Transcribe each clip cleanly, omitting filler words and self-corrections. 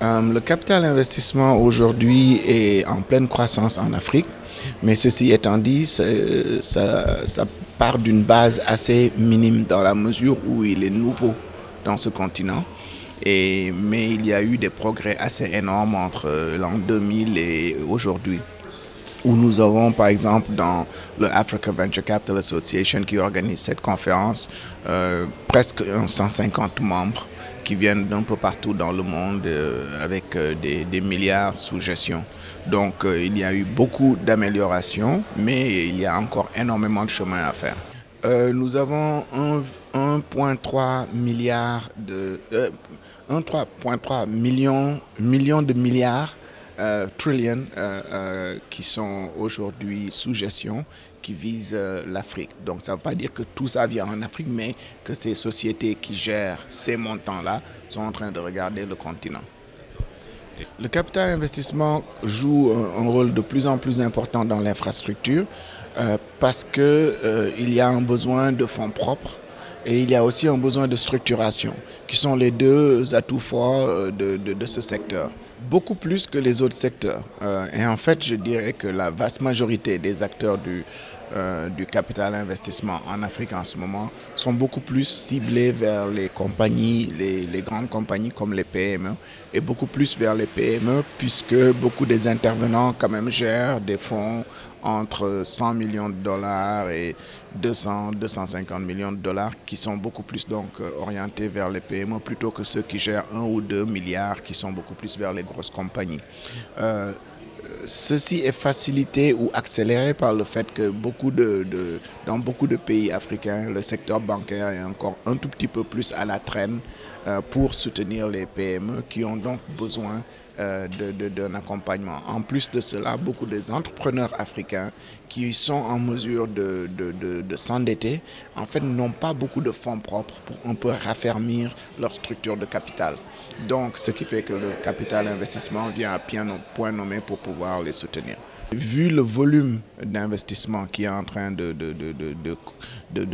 Le capital investissement aujourd'hui est en pleine croissance en Afrique, mais ceci étant dit, ça part d'une base assez minime dans la mesure où il est nouveau dans ce continent. Mais il y a eu des progrès assez énormes entre l'an 2000 et aujourd'hui, où nous avons par exemple dans le Africa Venture Capital Association qui organise cette conférence presque 150 membres qui viennent d'un peu partout dans le monde avec des milliards sous gestion. Donc il y a eu beaucoup d'améliorations, mais il y a encore énormément de chemin à faire. Nous avons 1,3 milliard de 1,3 millions de milliards trillions qui sont aujourd'hui sous gestion, qui visent l'Afrique. Donc ça ne veut pas dire que tout ça vient en Afrique, mais que ces sociétés qui gèrent ces montants-là sont en train de regarder le continent. Le capital investissement joue un rôle de plus en plus important dans l'infrastructure parce qu'il y a un besoin de fonds propres et il y a aussi un besoin de structuration, qui sont les deux atouts forts de ce secteur. Beaucoup plus que les autres secteurs. Et en fait, je dirais que la vaste majorité des acteurs du capital investissement en Afrique en ce moment sont beaucoup plus ciblés vers les compagnies, les grandes compagnies comme les PME, et beaucoup plus vers les PME puisque beaucoup des intervenants quand même gèrent des fonds entre 100 millions de dollars et 250 millions de dollars qui sont beaucoup plus donc orientés vers les PME plutôt que ceux qui gèrent 1 ou 2 milliards qui sont beaucoup plus vers les grosses compagnies. Ceci est facilité ou accéléré par le fait que dans beaucoup de pays africains, le secteur bancaire est encore un tout petit peu plus à la traîne pour soutenir les PME qui ont donc besoin d'un accompagnement. En plus de cela, beaucoup des entrepreneurs africains qui sont en mesure de s'endetter, en fait, n'ont pas beaucoup de fonds propres pour un peu raffermir leur structure de capital. Donc, ce qui fait que le capital investissement vient à point nommé pour pouvoir les soutenir. Vu le volume d'investissement qui est en train de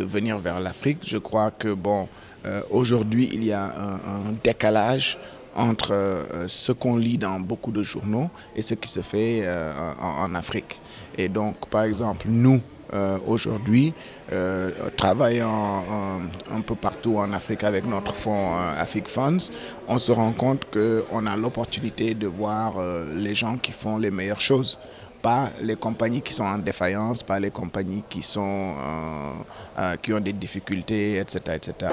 venir vers l'Afrique, je crois que aujourd'hui, il y a un décalage entre ce qu'on lit dans beaucoup de journaux et ce qui se fait en Afrique. Et donc, par exemple, nous, aujourd'hui, travaillant un peu partout en Afrique avec notre fonds Afrique Funds, on se rend compte qu'on a l'opportunité de voir les gens qui font les meilleures choses. Pas les compagnies qui sont en défaillance, pas les compagnies qui ont des difficultés, etc., etc.